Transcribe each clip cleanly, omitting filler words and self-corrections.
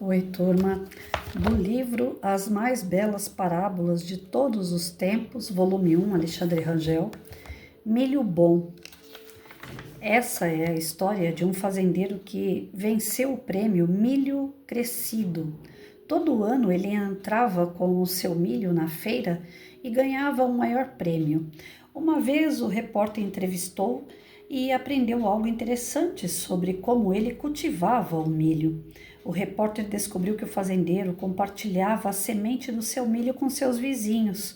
Oi, turma, do livro As Mais Belas Parábolas de Todos os Tempos, volume 1, Alexandre Rangel, Milho Bom. Essa é a história de um fazendeiro que venceu o prêmio Milho Crescido. Todo ano ele entrava com o seu milho na feira e ganhava um maior prêmio. Uma vez o repórter entrevistou e aprendeu algo interessante sobre como ele cultivava o milho. O repórter descobriu que o fazendeiro compartilhava a semente do seu milho com seus vizinhos.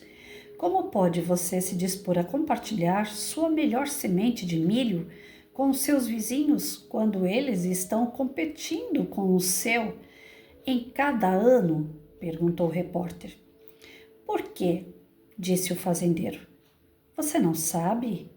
Como pode você se dispor a compartilhar sua melhor semente de milho com os seus vizinhos quando eles estão competindo com o seu em cada ano? Perguntou o repórter. Por quê? Disse o fazendeiro. Você não sabe?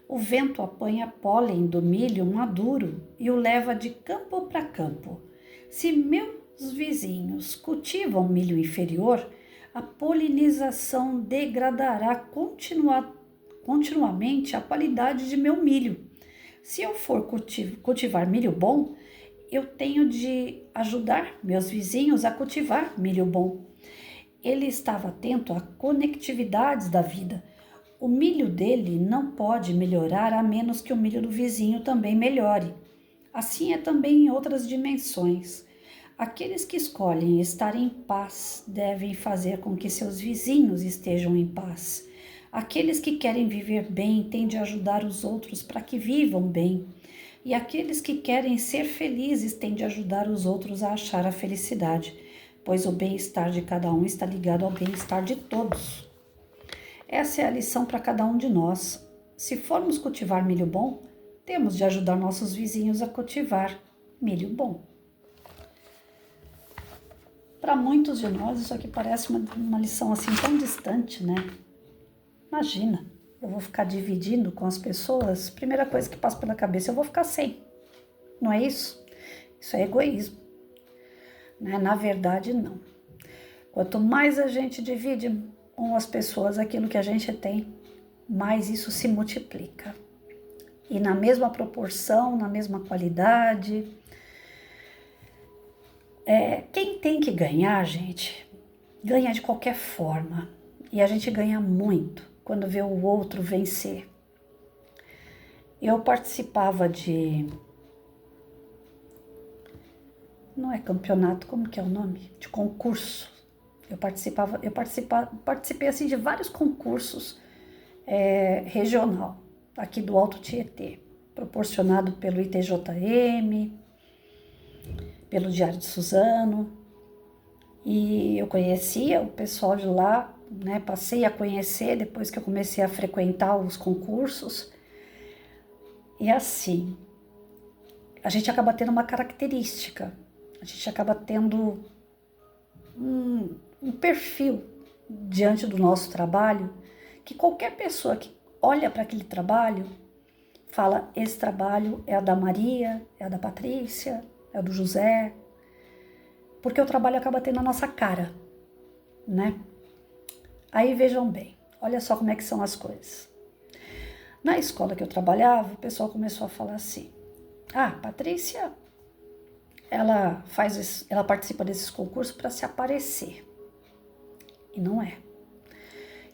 O vento apanha pólen do milho maduro e o leva de campo para campo. Se meus vizinhos cultivam milho inferior, a polinização degradará continuamente a qualidade de meu milho. Se eu for cultivar milho bom, eu tenho de ajudar meus vizinhos a cultivar milho bom. Ele estava atento a conectividades da vida. O milho dele não pode melhorar a menos que o milho do vizinho também melhore. Assim é também em outras dimensões. Aqueles que escolhem estar em paz devem fazer com que seus vizinhos estejam em paz. Aqueles que querem viver bem têm de ajudar os outros para que vivam bem. E aqueles que querem ser felizes têm de ajudar os outros a achar a felicidade, pois o bem-estar de cada um está ligado ao bem-estar de todos. Essa é a lição para cada um de nós. Se formos cultivar milho bom, temos de ajudar nossos vizinhos a cultivar milho bom. Para muitos de nós, isso aqui parece uma lição assim tão distante, né? Imagina, eu vou ficar dividindo com as pessoas, primeira coisa que passa pela cabeça, eu vou ficar sem. Não é isso? Isso é egoísmo. Né? Na verdade, não. Quanto mais a gente divide com as pessoas aquilo que a gente tem, mais isso se multiplica. E na mesma proporção, na mesma qualidade. Quem tem que ganhar, gente, ganha de qualquer forma. E a gente ganha muito quando vê o outro vencer. Eu participava de... Não é campeonato, como que é o nome? De concurso. Eu participei assim de vários concursos regional, aqui do Alto Tietê, proporcionado pelo ITJM, pelo Diário de Suzano, e eu conhecia o pessoal de lá, né? Passei a conhecer depois que eu comecei a frequentar os concursos, e assim, a gente acaba tendo uma característica, a gente acaba tendo um perfil diante do nosso trabalho, que qualquer pessoa que olha para aquele trabalho, fala, esse trabalho é a da Maria, é a da Patrícia, é a do José, porque o trabalho acaba tendo a nossa cara, né? Aí vejam bem, olha só como é que são as coisas. Na escola que eu trabalhava, o pessoal começou a falar assim, Patrícia, ela participa desses concursos para se aparecer. E não é.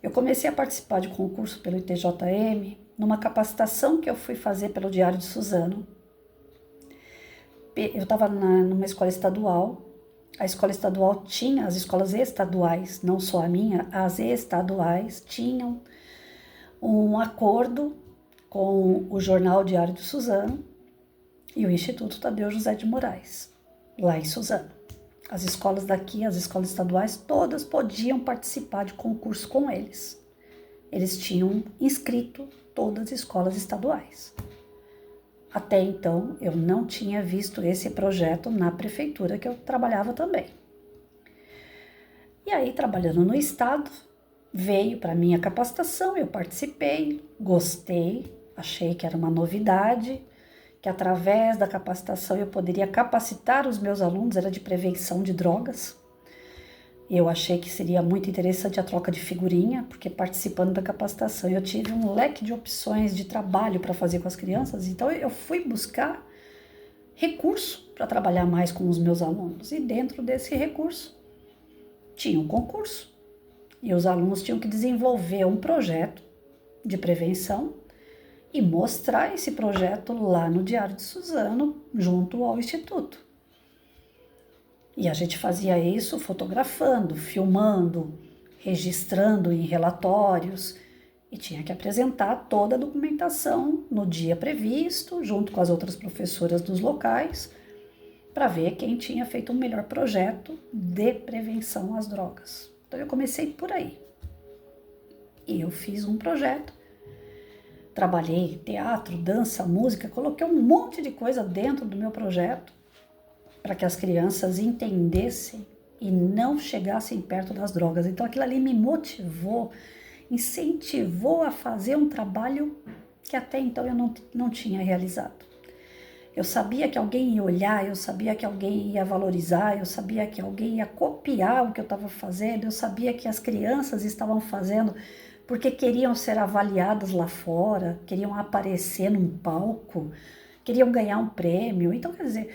Eu comecei a participar de concurso pelo ITJM, numa capacitação que eu fui fazer pelo Diário de Suzano. Eu estava numa escola estadual. A escola estadual tinha, as escolas estaduais, não só a minha, as estaduais tinham um acordo com o jornal Diário de Suzano e o Instituto Tadeu José de Moraes, lá em Suzano. As escolas daqui, as escolas estaduais, todas podiam participar de concurso com eles. Eles tinham inscrito todas as escolas estaduais. Até então, eu não tinha visto esse projeto na prefeitura que eu trabalhava também. E aí, trabalhando no estado, veio para mim a capacitação, eu participei, gostei, achei que era uma novidade, que através da capacitação eu poderia capacitar os meus alunos, era de prevenção de drogas. Eu achei que seria muito interessante a troca de figurinha, porque participando da capacitação eu tive um leque de opções de trabalho para fazer com as crianças, então eu fui buscar recurso para trabalhar mais com os meus alunos. E dentro desse recurso tinha um concurso. E os alunos tinham que desenvolver um projeto de prevenção e mostrar esse projeto lá no Diário de Suzano, junto ao Instituto. E a gente fazia isso fotografando, filmando, registrando em relatórios e tinha que apresentar toda a documentação no dia previsto, junto com as outras professoras dos locais, para ver quem tinha feito um melhor projeto de prevenção às drogas. Então eu comecei por aí. E eu fiz um projeto, trabalhei teatro, dança, música, coloquei um monte de coisa dentro do meu projeto para que as crianças entendessem e não chegassem perto das drogas. Então aquilo ali me motivou, incentivou a fazer um trabalho que até então eu não tinha realizado. Eu sabia que alguém ia olhar, eu sabia que alguém ia valorizar, eu sabia que alguém ia copiar o que eu estava fazendo, eu sabia que as crianças estavam fazendo porque queriam ser avaliadas lá fora, queriam aparecer num palco, queriam ganhar um prêmio. Então, quer dizer,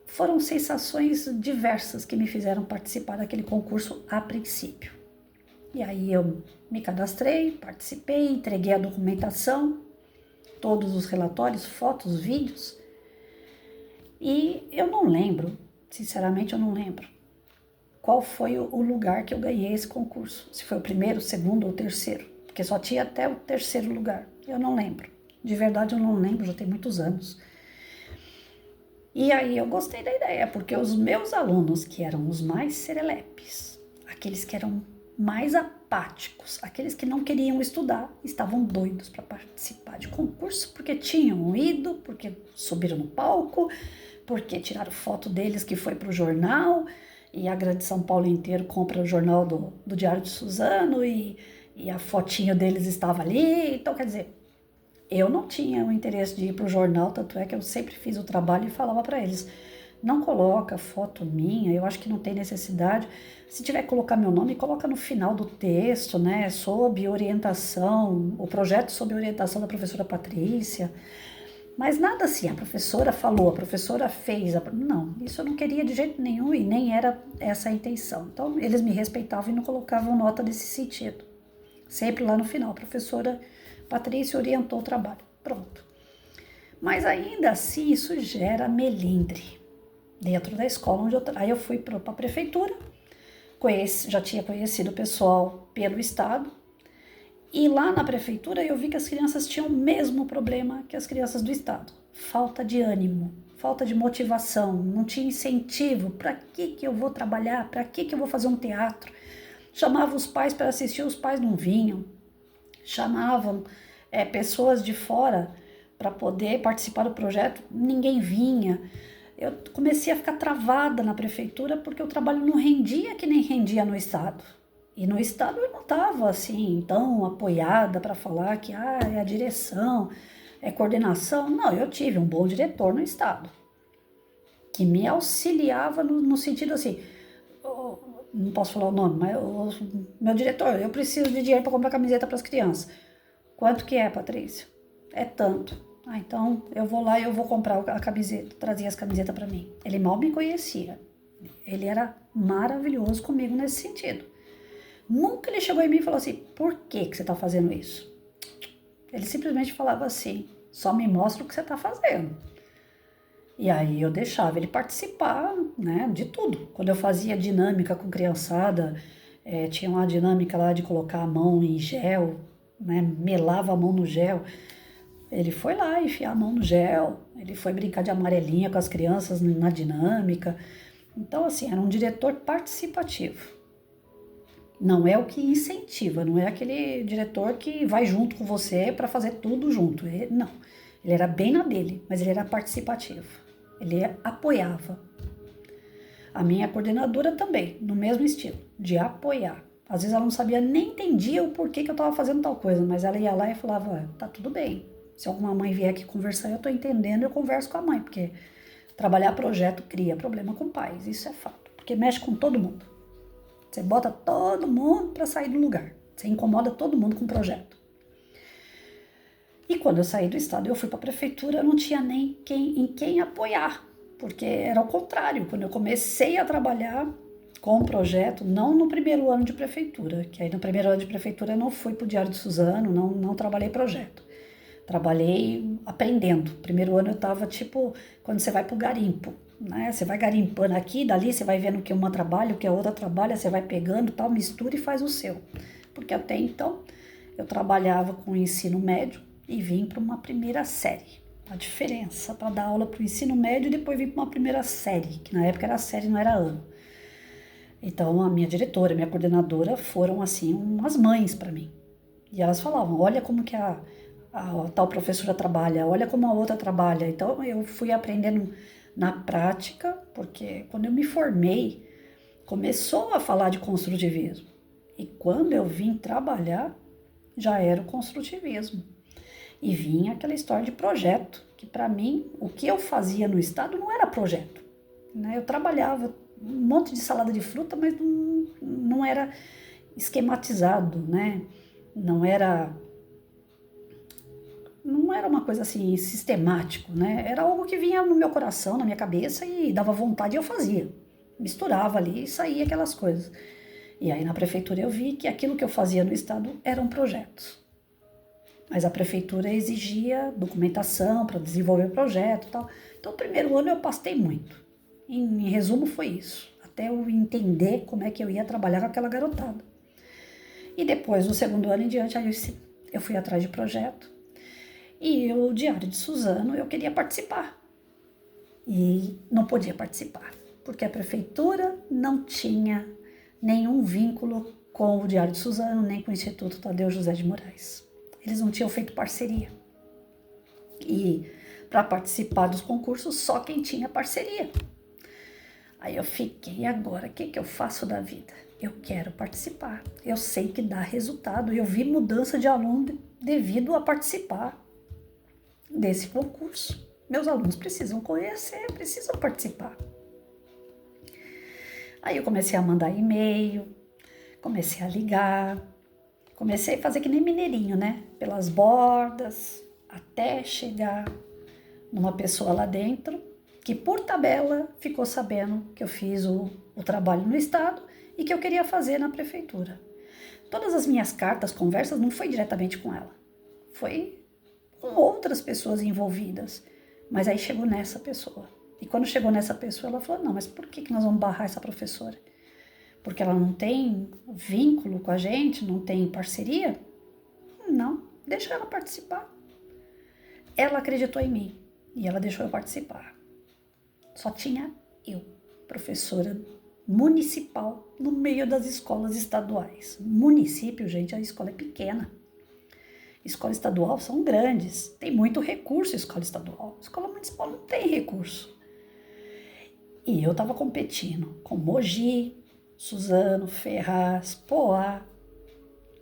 foram sensações diversas que me fizeram participar daquele concurso a princípio. E aí eu me cadastrei, participei, entreguei a documentação, todos os relatórios, fotos, vídeos. E eu não lembro, sinceramente eu não lembro, qual foi o lugar que eu ganhei esse concurso. Se foi o primeiro, o segundo ou o terceiro, porque só tinha até o terceiro lugar. Eu não lembro, de verdade eu não lembro, já tem muitos anos. E aí eu gostei da ideia, porque os meus alunos, que eram os mais serelepes, aqueles que eram mais apáticos, aqueles que não queriam estudar, estavam doidos para participar de concurso, porque tinham ido, porque subiram no palco, porque tiraram foto deles que foi para o jornal, e a Grande São Paulo inteiro compra o jornal do Diário de Suzano, e a fotinha deles estava ali. Então, quer dizer, eu não tinha o interesse de ir para o jornal, tanto é que eu sempre fiz o trabalho e falava para eles, não coloca foto minha, eu acho que não tem necessidade. Se tiver que colocar meu nome, coloca no final do texto, né, sob orientação, o projeto sob orientação da professora Patrícia. Mas nada assim, a professora falou, a professora fez. Não, isso eu não queria de jeito nenhum e nem era essa a intenção. Então, eles me respeitavam e não colocavam nota nesse sentido. Sempre lá no final, a professora Patrícia orientou o trabalho. Pronto. Mas ainda assim, isso gera melindre dentro da escola onde aí eu fui para a prefeitura, já tinha conhecido o pessoal pelo estado, e lá na prefeitura eu vi que as crianças tinham o mesmo problema que as crianças do estado. Falta de ânimo, falta de motivação, não tinha incentivo. Para que eu vou trabalhar? Para que eu vou fazer um teatro? Chamava os pais para assistir, os pais não vinham. Chamavam pessoas de fora para poder participar do projeto, ninguém vinha. Eu comecei a ficar travada na prefeitura porque o trabalho não rendia que nem rendia no estado. E no estado eu não estava assim tão apoiada para falar que é a direção, é coordenação. Não, eu tive um bom diretor no estado que me auxiliava no sentido assim, não posso falar o nome, mas meu diretor, eu preciso de dinheiro para comprar camiseta para as crianças. Quanto que é, Patrícia? É tanto. Então eu vou lá e eu vou comprar a camiseta, trazia as camisetas para mim. Ele mal me conhecia. Ele era maravilhoso comigo nesse sentido. Nunca ele chegou em mim e falou assim, por que você está fazendo isso? Ele simplesmente falava assim, só me mostra o que você está fazendo. E aí eu deixava ele participar, né, de tudo. Quando eu fazia dinâmica com criançada, tinha uma dinâmica lá de colocar a mão em gel, né, melava a mão no gel. Ele foi lá enfiar a mão no gel, ele foi brincar de amarelinha com as crianças na dinâmica. Então, assim, era um diretor participativo. Não é o que incentiva, não é aquele diretor que vai junto com você para fazer tudo junto. Não, ele era bem na dele, mas ele era participativo. Ele apoiava. A minha coordenadora também, no mesmo estilo, de apoiar. Às vezes ela não sabia, nem entendia o porquê que eu estava fazendo tal coisa, mas ela ia lá e falava, tá tudo bem. Se alguma mãe vier aqui conversar, eu estou entendendo, eu converso com a mãe, porque trabalhar projeto cria problema com pais, isso é fato, porque mexe com todo mundo. Você bota todo mundo para sair do lugar. Você incomoda todo mundo com o projeto. E quando eu saí do estado, eu fui para a prefeitura, eu não tinha nem em quem apoiar. porque era o contrário. Quando eu comecei a trabalhar com o projeto, não no primeiro ano de prefeitura, que aí no primeiro ano de prefeitura eu não fui para o Diário de Suzano, não trabalhei projeto. Trabalhei aprendendo. Primeiro ano eu estava tipo, quando você vai para o garimpo, né? Você vai garimpando aqui, dali, você vai vendo o que uma trabalha, o que a outra trabalha, você vai pegando, tal, mistura e faz o seu. Porque até então eu trabalhava com o ensino médio e vim para uma primeira série. A diferença para dar aula para o ensino médio e depois vim para uma primeira série, que na época era série, não era ano. Então a minha diretora, minha coordenadora foram assim umas mães para mim. E elas falavam, olha como que a tal professora trabalha, olha como a outra trabalha. Então eu fui aprendendo na prática, porque quando eu me formei, começou a falar de construtivismo. E quando eu vim trabalhar, já era o construtivismo. E vinha aquela história de projeto, que para mim, o que eu fazia no estado não era projeto, né? Eu trabalhava um monte de salada de fruta, mas não era esquematizado, né? Não era uma coisa assim sistemático, né? Era algo que vinha no meu coração, na minha cabeça e dava vontade e eu fazia. Misturava ali e saía aquelas coisas. E aí na prefeitura eu vi que aquilo que eu fazia no estado eram projetos. Mas a prefeitura exigia documentação para desenvolver o projeto e tal. Então, o primeiro ano eu pastei muito. Em resumo, foi isso. Até eu entender como é que eu ia trabalhar com aquela garotada. E depois, no segundo ano em diante, aí eu fui atrás de projeto. E o Diário de Suzano, eu queria participar. E não podia participar, porque a prefeitura não tinha nenhum vínculo com o Diário de Suzano, nem com o Instituto Tadeu José de Moraes. Eles não tinham feito parceria. E para participar dos concursos, só quem tinha parceria. Aí eu fiquei, agora, o que eu faço da vida? Eu quero participar. Eu sei que dá resultado. Eu vi mudança de aluno devido a participar desse concurso. Meus alunos precisam conhecer, precisam participar. Aí eu comecei a mandar e-mail, comecei a ligar, comecei a fazer que nem mineirinho, né? Pelas bordas, até chegar numa pessoa lá dentro, que por tabela ficou sabendo que eu fiz o trabalho no estado e que eu queria fazer na prefeitura. Todas as minhas cartas, conversas, não foi diretamente com ela. Foi com outras pessoas envolvidas. Mas aí chegou nessa pessoa. E quando chegou nessa pessoa, ela falou, não, mas por que nós vamos barrar essa professora? Porque ela não tem vínculo com a gente, não tem parceria? Não, deixa ela participar. Ela acreditou em mim e ela deixou eu participar. Só tinha eu, professora municipal, no meio das escolas estaduais. Município, gente, a escola é pequena. Escola estadual são grandes, tem muito recurso escola estadual. Escola municipal não tem recurso. E eu estava competindo com Mogi, Suzano, Ferraz, Poá,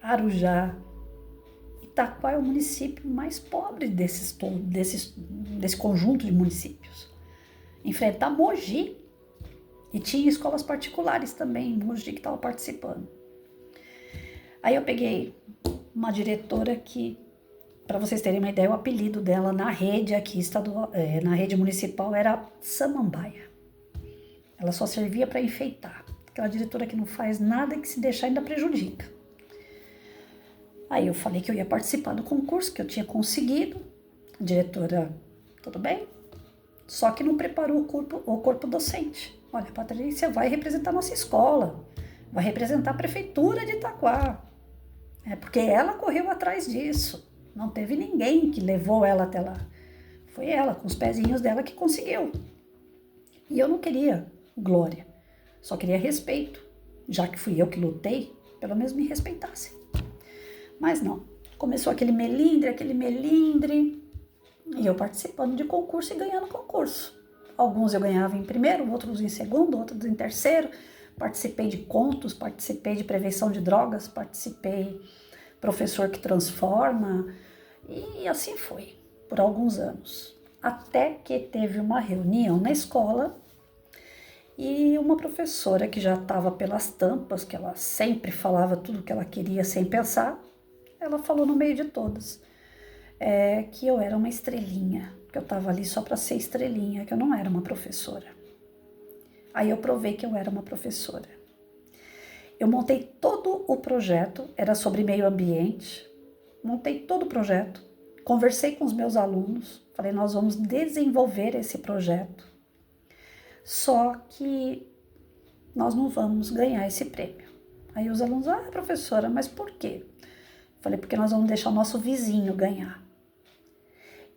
Arujá. Itaquá é o município mais pobre desse conjunto de municípios. Enfrentar Mogi. E tinha escolas particulares também, Mogi, que estava participando. Aí eu peguei uma diretora que, para vocês terem uma ideia, o apelido dela na rede aqui estadual, na rede municipal era Samambaia. Ela só servia para enfeitar. Aquela diretora que não faz nada e que se deixar ainda prejudica. Aí eu falei que eu ia participar do concurso, que eu tinha conseguido. A diretora, tudo bem? Só que não preparou o corpo docente. Olha, a Patrícia vai representar nossa escola, vai representar a prefeitura de Itaquá. Porque ela correu atrás disso. Não teve ninguém que levou ela até lá. Foi ela, com os pezinhos dela, que conseguiu. E eu não queria glória, só queria respeito. Já que fui eu que lutei, pelo menos me respeitasse. Mas não, começou aquele melindre, e eu participando de concurso e ganhando concurso. Alguns eu ganhava em primeiro, outros em segundo, outros em terceiro. Participei de contos, participei de prevenção de drogas, participei professor que transforma, e assim foi, por alguns anos. Até que teve uma reunião na escola e uma professora que já estava pelas tampas, que ela sempre falava tudo o que ela queria sem pensar, ela falou no meio de todas que eu era uma estrelinha, porque eu estava ali só para ser estrelinha, que eu não era uma professora. Aí eu provei que eu era uma professora. Eu montei todo o projeto, era sobre meio ambiente, montei todo o projeto, conversei com os meus alunos, falei, nós vamos desenvolver esse projeto, só que nós não vamos ganhar esse prêmio. Aí os alunos, professora, mas por quê? Falei, porque nós vamos deixar o nosso vizinho ganhar.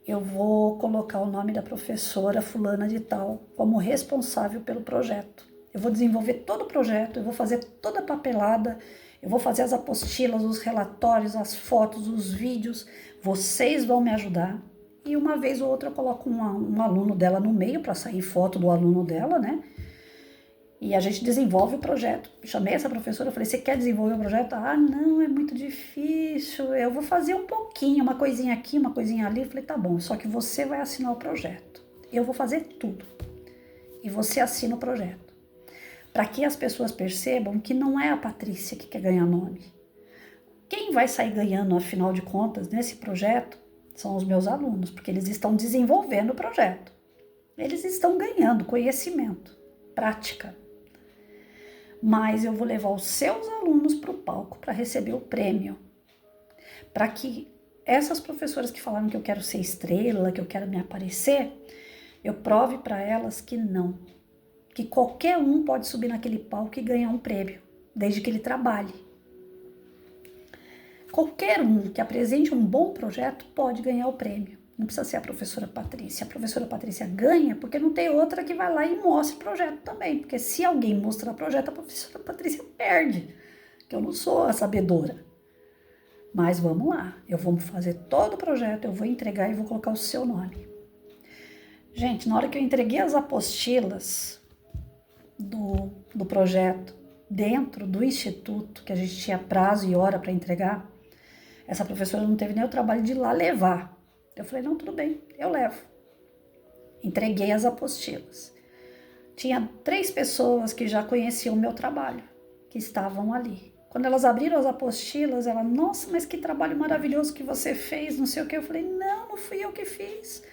Eu vou colocar o nome da professora fulana de tal como responsável pelo projeto. Eu vou desenvolver todo o projeto, eu vou fazer toda a papelada, eu vou fazer as apostilas, os relatórios, as fotos, os vídeos. Vocês vão me ajudar. E uma vez ou outra eu coloco um aluno dela no meio para sair foto do aluno dela, né? E a gente desenvolve o projeto. Chamei essa professora, falei, você quer desenvolver o projeto? Não, é muito difícil, eu vou fazer um pouquinho, uma coisinha aqui, uma coisinha ali. Eu falei, tá bom, só que você vai assinar o projeto. Eu vou fazer tudo. E você assina o projeto. Para que as pessoas percebam que não é a Patrícia que quer ganhar nome. Quem vai sair ganhando, afinal de contas, nesse projeto, são os meus alunos, porque eles estão desenvolvendo o projeto. Eles estão ganhando conhecimento, prática. Mas eu vou levar os seus alunos para o palco para receber o prêmio. Para que essas professoras que falaram que eu quero ser estrela, que eu quero me aparecer, eu prove para elas que não. Que qualquer um pode subir naquele palco e ganhar um prêmio, desde que ele trabalhe. Qualquer um que apresente um bom projeto pode ganhar o prêmio. Não precisa ser a professora Patrícia. A professora Patrícia ganha porque não tem outra que vai lá e mostre o projeto também. Porque se alguém mostrar o projeto, a professora Patrícia perde. Que eu não sou a sabedora. Mas vamos lá. Eu vou fazer todo o projeto, eu vou entregar e vou colocar o seu nome. Gente, na hora que eu entreguei as apostilas do projeto dentro do instituto, que a gente tinha prazo e hora para entregar, essa professora não teve nem o trabalho de ir lá levar. Eu falei, não, tudo bem, eu levo. Entreguei as apostilas. Tinha 3 pessoas que já conheciam o meu trabalho, que estavam ali. Quando elas abriram as apostilas, ela, nossa, mas que trabalho maravilhoso que você fez, não sei o que. Eu falei, não fui eu que fiz.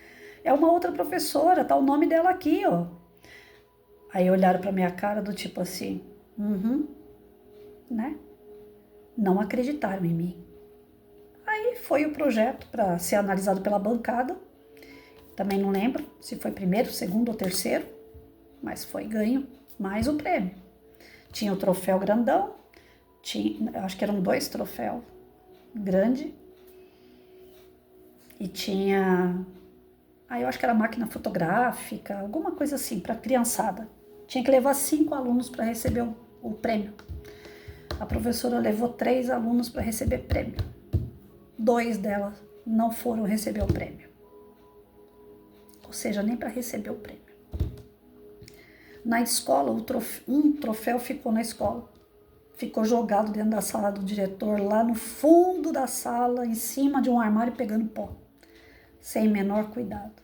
É uma outra professora, tá o nome dela aqui, ó. Aí olharam pra minha cara do tipo assim, né? Não acreditaram em mim. Aí foi o projeto para ser analisado pela bancada. Também não lembro se foi primeiro, segundo ou terceiro, mas foi ganho mais o prêmio. Tinha o troféu grandão, acho que eram 2 troféus grande, e tinha, eu acho que era máquina fotográfica, alguma coisa assim, para criançada. Tinha que levar 5 alunos para receber o prêmio. A professora levou 3 alunos para receber prêmio. 2 delas não foram receber o prêmio. Ou seja, nem para receber o prêmio. Na escola, um troféu ficou na escola. Ficou jogado dentro da sala do diretor, lá no fundo da sala, em cima de um armário, pegando pó. Sem menor cuidado.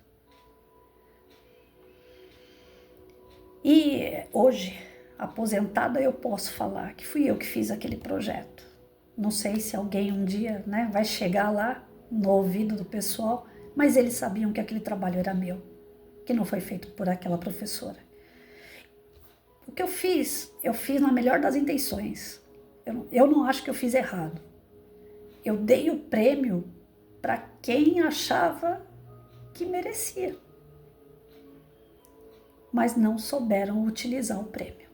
E hoje, aposentada, eu posso falar que fui eu que fiz aquele projeto. Não sei se alguém um dia, né, vai chegar lá no ouvido do pessoal, mas eles sabiam que aquele trabalho era meu, que não foi feito por aquela professora. O que eu fiz na melhor das intenções. Eu não acho que eu fiz errado. Eu dei o prêmio para quem achava que merecia, mas não souberam utilizar o prêmio.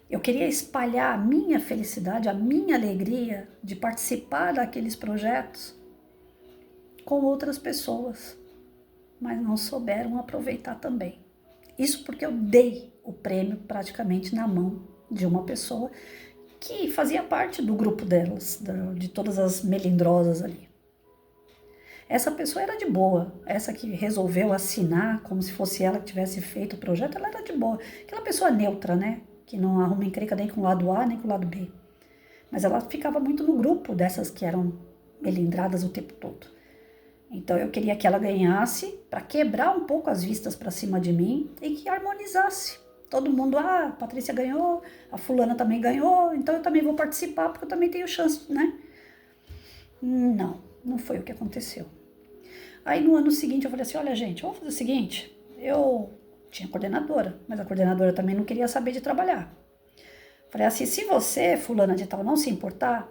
Eu queria espalhar a minha felicidade, a minha alegria de participar daqueles projetos com outras pessoas, mas não souberam aproveitar também. Isso porque eu dei o prêmio praticamente na mão de uma pessoa que fazia parte do grupo delas, de todas as melindrosas ali. Essa pessoa era de boa, essa que resolveu assinar como se fosse ela que tivesse feito o projeto, ela era de boa. Aquela pessoa neutra, né? Que não arruma encrenca nem com o lado A, nem com o lado B. Mas ela ficava muito no grupo dessas que eram melindradas o tempo todo. Então eu queria que ela ganhasse para quebrar um pouco as vistas para cima de mim e que harmonizasse. Todo mundo, a Patrícia ganhou, a fulana também ganhou, então eu também vou participar porque eu também tenho chance, né? Não foi o que aconteceu. Aí no ano seguinte eu falei assim, olha gente, vamos fazer o seguinte, eu tinha coordenadora, mas a coordenadora também não queria saber de trabalhar. Falei assim, se você, fulana de tal, não se importar,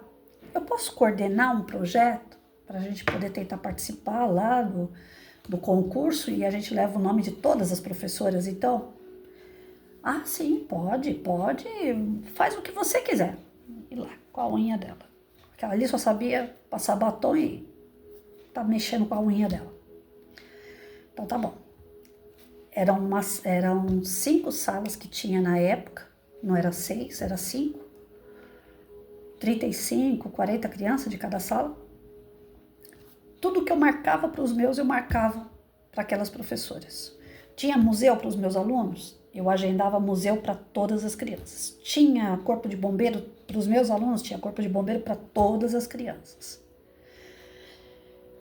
eu posso coordenar um projeto para a gente poder tentar participar lá do concurso e a gente leva o nome de todas as professoras, então? Ah, sim, pode, faz o que você quiser. E lá, com a unha dela. Aquela ali só sabia passar batom e tá mexendo com a unha dela. Então tá bom. Eram 5 salas que tinha na época, não era 6, era 5. 35, 40 crianças de cada sala. Tudo que eu marcava para os meus, eu marcava para aquelas professoras. Tinha museu para os meus alunos, eu agendava museu para todas as crianças. Tinha corpo de bombeiro para os meus alunos, tinha corpo de bombeiro para todas as crianças.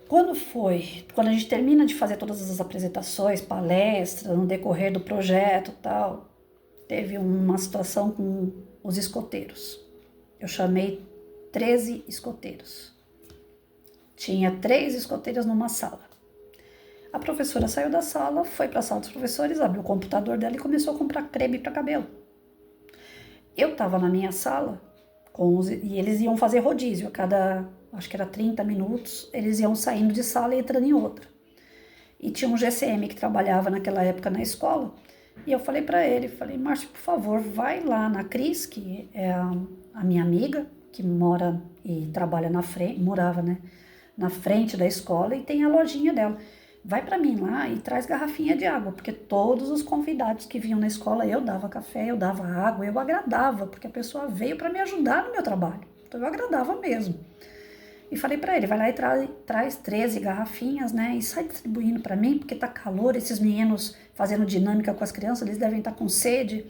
Quando a gente termina de fazer todas as apresentações, palestras, no decorrer do projeto e tal, teve uma situação com os escoteiros. Eu chamei 13 escoteiros. Tinha 3 escoteiras numa sala. A professora saiu da sala, foi para a sala dos professores, abriu o computador dela e começou a comprar creme para cabelo. Eu estava na minha sala e eles iam fazer rodízio. A cada, acho que era 30 minutos, eles iam saindo de sala e entrando em outra. E tinha um GCM que trabalhava naquela época na escola. E eu falei para ele, Márcio, por favor, vai lá na Cris, que é a minha amiga, que mora e trabalha morava, né, na frente da escola e tem a lojinha dela. Vai para mim lá e traz garrafinha de água, porque todos os convidados que vinham na escola, eu dava café, eu dava água, eu agradava, porque a pessoa veio para me ajudar no meu trabalho. Então eu agradava mesmo. E falei para ele, vai lá e traz 13 garrafinhas, né, e sai distribuindo para mim, porque tá calor, esses meninos fazendo dinâmica com as crianças, eles devem estar com sede.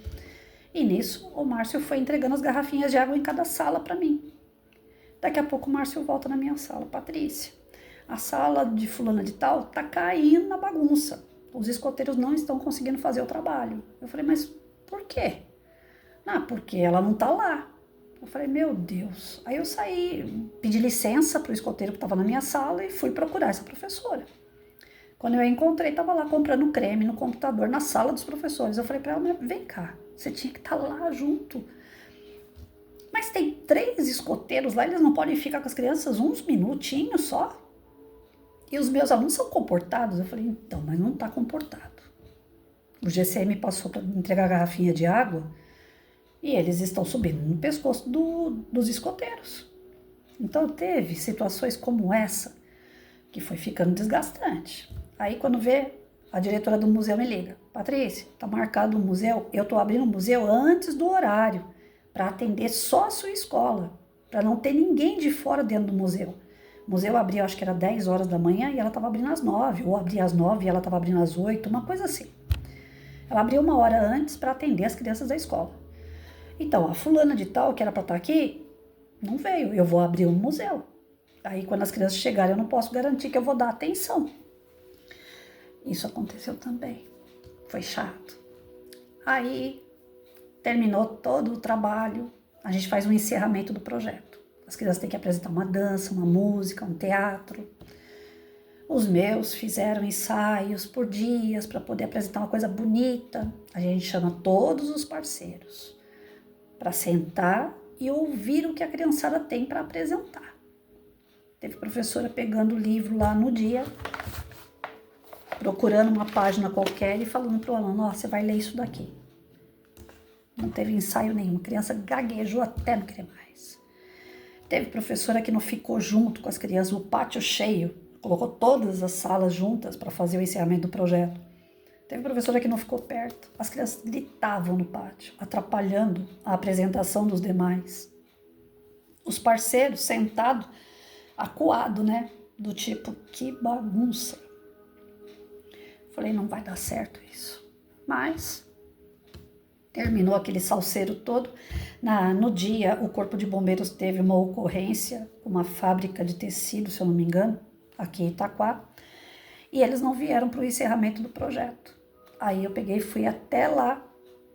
E nisso, o Márcio foi entregando as garrafinhas de água em cada sala para mim. Daqui a pouco o Márcio volta na minha sala, Patrícia, a sala de fulana de tal tá caindo na bagunça. Os escoteiros não estão conseguindo fazer o trabalho. Eu falei, mas por quê? Ah, porque ela não tá lá. Eu falei, meu Deus. Aí eu saí, pedi licença pro escoteiro que estava na minha sala e fui procurar essa professora. Quando eu a encontrei, estava lá comprando creme no computador, na sala dos professores. Eu falei para ela, vem cá, você tinha que estar lá junto. Mas tem 3 escoteiros lá, eles não podem ficar com as crianças uns minutinhos só? E os meus alunos são comportados? Eu falei, então, mas não está comportado. O GCM passou para entregar a garrafinha de água e eles estão subindo no pescoço dos escoteiros. Então teve situações como essa que foi ficando desgastante. Aí quando vê, a diretora do museu me liga. Patrícia, tá marcado o museu, eu tô abrindo o museu antes do horário para atender só a sua escola, para não ter ninguém de fora dentro do museu. O museu abria, acho que era 10 horas da manhã e ela estava abrindo às 9, ou abria às 9 e ela estava abrindo às 8, uma coisa assim. Ela abriu 1 hora antes para atender as crianças da escola. Então, a fulana de tal, que era para estar aqui, não veio, eu vou abrir um museu. Aí, quando as crianças chegarem, eu não posso garantir que eu vou dar atenção. Isso aconteceu também. Foi chato. Aí, terminou todo o trabalho, a gente faz um encerramento do projeto. As crianças têm que apresentar uma dança, uma música, um teatro. Os meus fizeram ensaios por dias para poder apresentar uma coisa bonita. A gente chama todos os parceiros para sentar e ouvir o que a criançada tem para apresentar. Teve professora pegando o livro lá no dia, procurando uma página qualquer e falando para o aluno, você vai ler isso daqui. Não teve ensaio nenhum, a criança gaguejou até não querer mais. Teve professora que não ficou junto com as crianças, o pátio cheio, colocou todas as salas juntas para fazer o encerramento do projeto. Teve professora que não ficou perto, as crianças gritavam no pátio, atrapalhando a apresentação dos demais. Os parceiros sentados, acuado, né? Do tipo, que bagunça. Falei, não vai dar certo isso. Mas terminou aquele salseiro todo. No dia, o Corpo de Bombeiros teve uma ocorrência com uma fábrica de tecido, se eu não me engano, aqui em Itaquá, e eles não vieram para o encerramento do projeto. Aí eu peguei e fui até lá,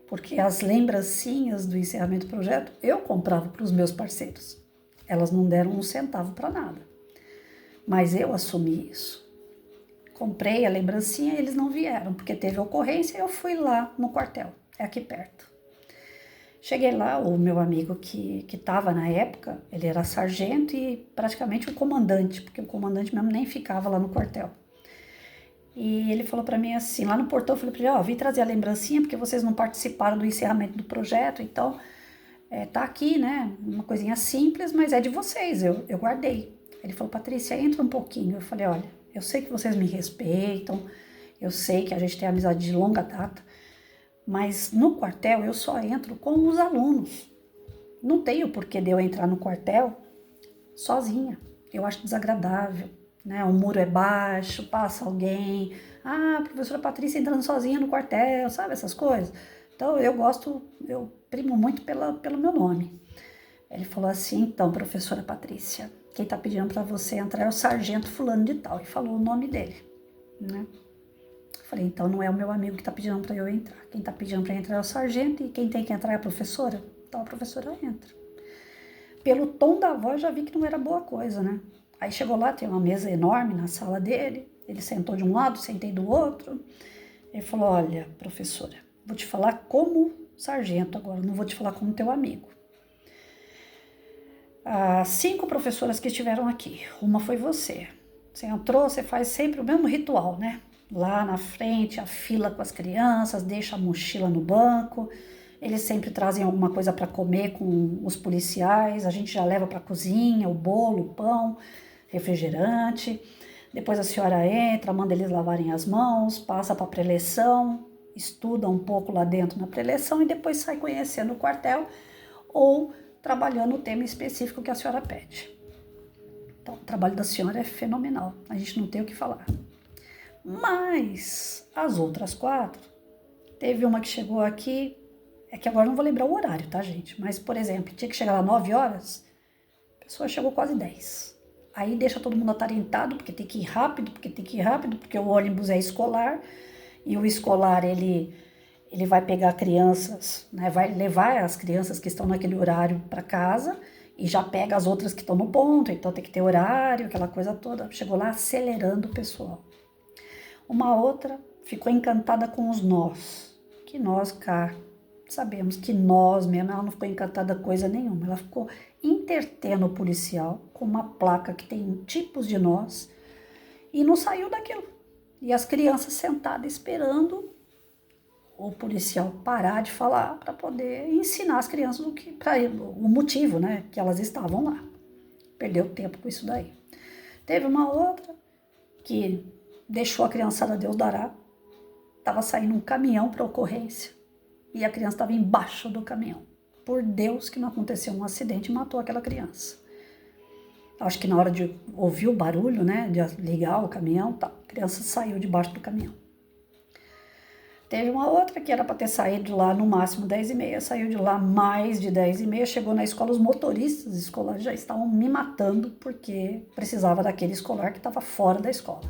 porque as lembrancinhas do encerramento do projeto eu comprava para os meus parceiros. Elas não deram um centavo para nada. Mas eu assumi isso. comprei a lembrancinha e eles não vieram, porque teve ocorrência e eu fui lá no quartel, é aqui perto. Cheguei lá, o meu amigo que estava na época, ele era sargento e praticamente o comandante, porque o comandante mesmo nem ficava lá no quartel. E ele falou para mim assim, lá no portão, eu falei para ele, ó, vim trazer a lembrancinha porque vocês não participaram do encerramento do projeto, então tá aqui, né, uma coisinha simples, mas é de vocês, eu guardei. Ele falou, Patrícia, entra um pouquinho. Eu falei, olha, eu sei que vocês me respeitam, eu sei que a gente tem amizade de longa data, mas no quartel eu só entro com os alunos. Não tenho porquê de eu entrar no quartel sozinha. Eu acho desagradável, né? O muro é baixo, passa alguém. Ah, a professora Patrícia entrando sozinha no quartel, sabe essas coisas? Então eu gosto, eu primo muito pelo meu nome. Ele falou assim, então, professora Patrícia, quem tá pedindo para você entrar é o sargento fulano de tal. E falou o nome dele, né? Falei, então não é o meu amigo que tá pedindo para eu entrar. Quem tá pedindo para entrar é o sargento e quem tem que entrar é a professora. Então a professora entra. Pelo tom da voz já vi que não era boa coisa, né? Aí chegou lá, tem uma mesa enorme na sala dele. Ele sentou de um lado, sentei do outro. Ele falou, olha, professora, vou te falar como sargento agora, não vou te falar como teu amigo. As 5 professoras que estiveram aqui, uma foi você. Você entrou, você faz sempre o mesmo ritual, né? Lá na frente, a fila com as crianças, deixa a mochila no banco. Eles sempre trazem alguma coisa para comer com os policiais. A gente já leva para a cozinha o bolo, o pão, refrigerante. Depois a senhora entra, manda eles lavarem as mãos, passa para a preleção, estuda um pouco lá dentro na preleção e depois sai conhecendo o quartel ou trabalhando o tema específico que a senhora pede. Então, o trabalho da senhora é fenomenal, a gente não tem o que falar. Mas as outras 4, teve uma que chegou aqui, é que agora não vou lembrar o horário, tá, gente? Mas, por exemplo, tinha que chegar lá 9 horas, a pessoa chegou quase 10. Aí deixa todo mundo atarentado, porque tem que ir rápido, porque o ônibus é escolar, e o escolar, ele vai pegar crianças, né, vai levar as crianças que estão naquele horário para casa e já pega as outras que estão no ponto, então tem que ter horário, aquela coisa toda. Chegou lá acelerando o pessoal. Uma outra ficou encantada com os nós, que nós cá sabemos que nós mesmo, ela não ficou encantada coisa nenhuma, ela ficou entretendo o policial com uma placa que tem tipos de nós e não saiu daquilo. E as crianças sentadas esperando o policial parar de falar para poder ensinar as crianças o motivo, né, que elas estavam lá. Perdeu tempo com isso daí. Teve uma outra que deixou a criançada Deus dará, estava saindo um caminhão para ocorrência e a criança estava embaixo do caminhão. Por Deus que não aconteceu um acidente e matou aquela criança. Acho que na hora de ouvir o barulho, né, de ligar o caminhão, tá, a criança saiu debaixo do caminhão. Teve uma outra que era para ter saído lá no máximo 10h30, saiu de lá mais de 10h30, chegou na escola, os motoristas escolares já estavam me matando porque precisava daquele escolar que estava fora da escola.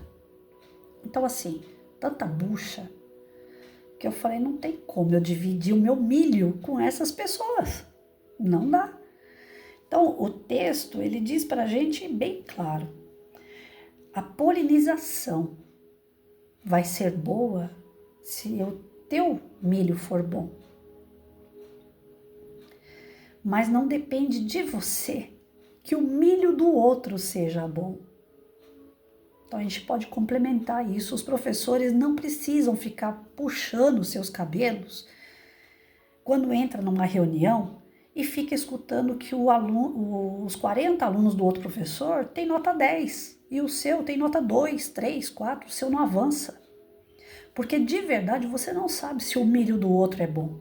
Então assim, tanta bucha, que eu falei, não tem como eu dividir o meu milho com essas pessoas, não dá. Então o texto, ele diz para a gente bem claro, a polinização vai ser boa se o teu milho for bom. Mas não depende de você que o milho do outro seja bom. Então a gente pode complementar isso. Os professores não precisam ficar puxando seus cabelos quando entra numa reunião e fica escutando que os 40 alunos do outro professor têm nota 10 e o seu tem nota 2, 3, 4, o seu não avança. Porque de verdade você não sabe se o milho do outro é bom.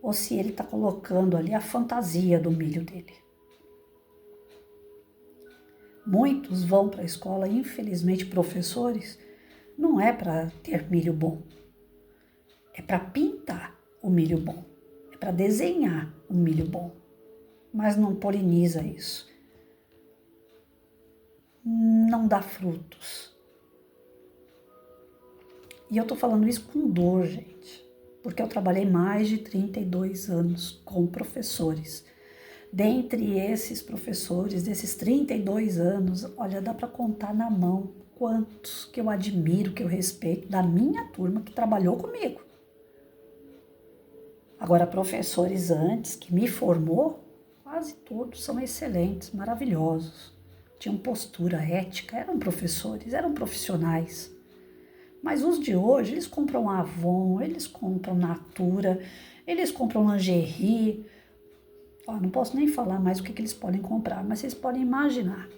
Ou se ele está colocando ali a fantasia do milho dele. Muitos vão para a escola, infelizmente professores, não é para ter milho bom. É para pintar o milho bom. É para desenhar o milho bom. Mas não poliniza isso. Não dá frutos. E eu tô falando isso com dor, gente, porque eu trabalhei mais de 32 anos com professores. Dentre esses professores, desses 32 anos, olha, dá para contar na mão quantos que eu admiro, que eu respeito, da minha turma que trabalhou comigo. Agora, professores antes, que me formou, quase todos são excelentes, maravilhosos. Tinham postura, ética, eram professores, eram profissionais. Mas os de hoje, eles compram Avon, eles compram Natura, eles compram lingerie. Não posso nem falar mais o que eles podem comprar, mas vocês podem imaginar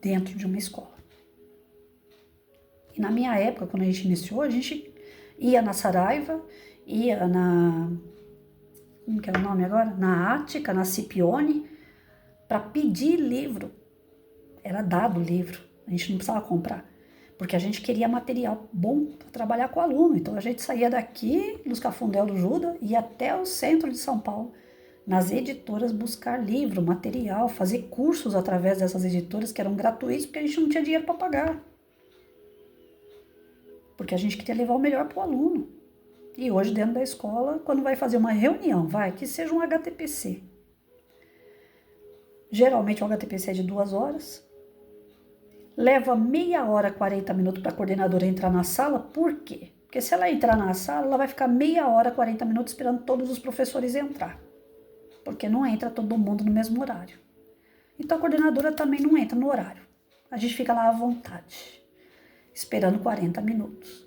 dentro de uma escola. E na minha época, quando a gente iniciou, a gente ia na Saraiva, ia na... como que é o nome agora? Na Ática, na Scipione, para pedir livro. Era dado livro, a gente não precisava comprar. Porque a gente queria material bom para trabalhar com o aluno. Então a gente saía daqui, dos Cafundel do Juda, ia até o centro de São Paulo, nas editoras, buscar livro, material, fazer cursos através dessas editoras que eram gratuitos, porque a gente não tinha dinheiro para pagar. Porque a gente queria levar o melhor para o aluno. E hoje, dentro da escola, quando vai fazer uma reunião, que seja um HTPC. Geralmente o HTPC é de 2 horas. Leva meia hora, 40 minutos para a coordenadora entrar na sala. Por quê? Porque se ela entrar na sala, ela vai ficar meia hora, 40 minutos esperando todos os professores entrar. Porque não entra todo mundo no mesmo horário. Então a coordenadora também não entra no horário. A gente fica lá à vontade, esperando 40 minutos.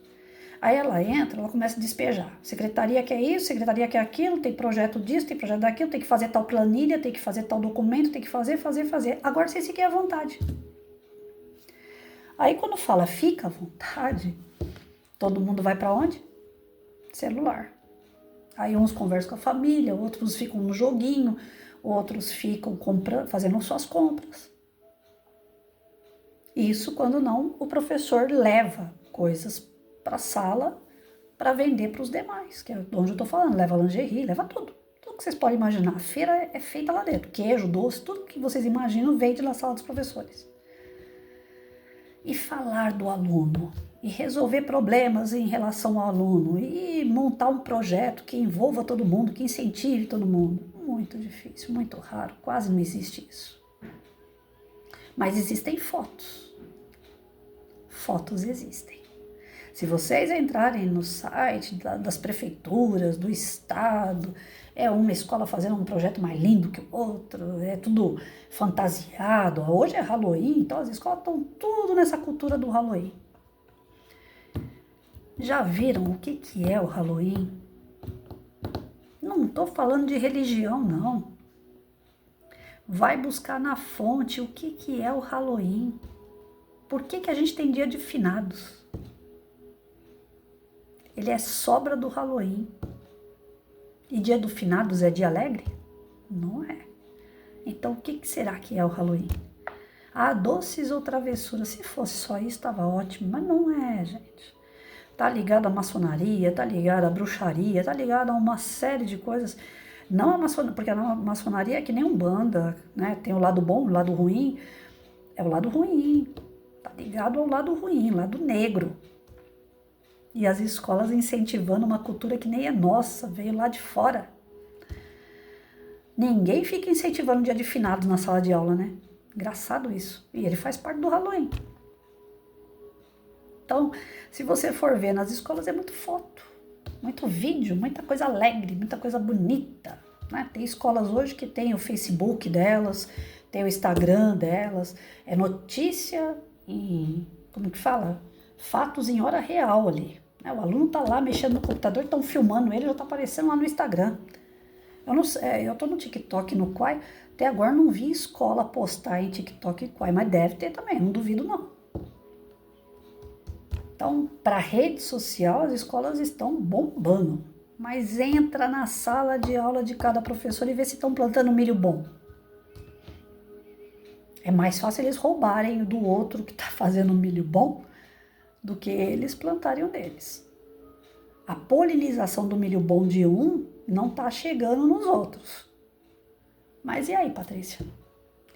Aí ela entra, ela começa a despejar. Secretaria quer isso, secretaria quer aquilo, tem projeto disso, tem projeto daquilo, tem que fazer tal planilha, tem que fazer tal documento, tem que fazer. Agora vocês fiquem à vontade. Aí quando fala fica à vontade, todo mundo vai para onde? Celular. Aí uns conversam com a família, outros ficam no joguinho, outros ficam fazendo suas compras. Isso quando não o professor leva coisas para a sala para vender para os demais, que é onde eu estou falando, leva lingerie, leva tudo. Tudo que vocês podem imaginar. A feira é feita lá dentro, queijo, doce, tudo que vocês imaginam vende na sala dos professores. E falar do aluno, e resolver problemas em relação ao aluno, e montar um projeto que envolva todo mundo, que incentive todo mundo. Muito difícil, muito raro, quase não existe isso. Mas existem fotos. Fotos existem. Se vocês entrarem no site das prefeituras, do estado, é uma escola fazendo um projeto mais lindo que o outro, é tudo fantasiado. Hoje é Halloween, então as escolas estão tudo nessa cultura do Halloween. Já viram o que é o Halloween? Não estou falando de religião, não. Vai buscar na fonte o que é o Halloween. Por que a gente tem dia de finados? Ele é sobra do Halloween. E dia do finados é dia alegre? Não é. Então, o que será que é o Halloween? Doces ou travessuras. Se fosse só isso, estava ótimo. Mas não é, gente. Tá ligado à maçonaria, tá ligado à bruxaria, tá ligado a uma série de coisas. Não a maçonaria, porque a maçonaria é que nem Umbanda, né? Tem o lado bom, o lado ruim. É o lado ruim. Tá ligado ao lado ruim, lado negro. E as escolas incentivando uma cultura que nem é nossa, veio lá de fora. Ninguém fica incentivando o dia de finados na sala de aula, né? Engraçado isso. E ele faz parte do Halloween. Então, se você for ver nas escolas, é muito foto, muito vídeo, muita coisa alegre, muita coisa bonita, né? Tem escolas hoje que tem o Facebook delas, tem o Instagram delas, é notícia em, como que fala? Fatos em hora real ali. Né? O aluno tá lá mexendo no computador, estão filmando ele, já tá aparecendo lá no Instagram. Eu não sei, eu tô no TikTok, no Quai, até agora não vi escola postar em TikTok e Quai, mas deve ter também, não duvido não. Então, para a rede social, as escolas estão bombando. Mas entra na sala de aula de cada professor e vê se estão plantando milho bom. É mais fácil eles roubarem do outro que está fazendo milho bom do que eles plantarem o deles. A polinização do milho bom de um não está chegando nos outros. Mas e aí, Patrícia?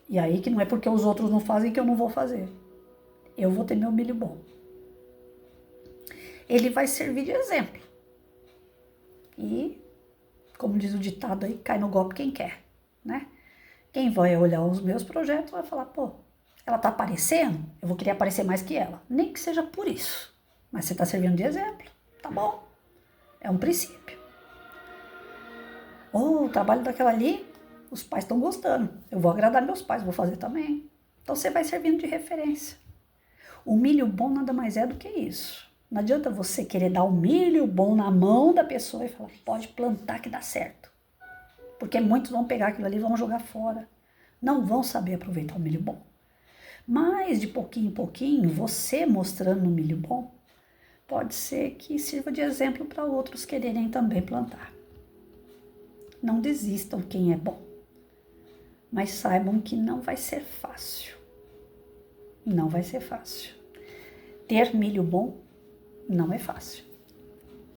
E aí que não é porque os outros não fazem que eu não vou fazer. Eu vou ter meu milho bom. Ele vai servir de exemplo. E, como diz o ditado aí, cai no golpe quem quer, né? Quem vai olhar os meus projetos vai falar, pô, Ela está aparecendo, eu vou querer aparecer mais que ela. Nem que seja por isso. Mas você está servindo de exemplo. Tá bom. É um princípio. O trabalho daquela ali, os pais estão gostando. Eu vou agradar meus pais, vou fazer também. Então você vai servindo de referência. O milho bom nada mais é do que isso. Não adianta você querer dar o milho bom na mão da pessoa e falar, pode plantar que dá certo. Porque muitos vão pegar aquilo ali e vão jogar fora. Não vão saber aproveitar o milho bom. Mas de pouquinho em pouquinho, você mostrando o milho bom, pode ser que sirva de exemplo para outros quererem também plantar. Não desistam quem é bom, mas saibam que não vai ser fácil. Não vai ser fácil. Ter milho bom não é fácil.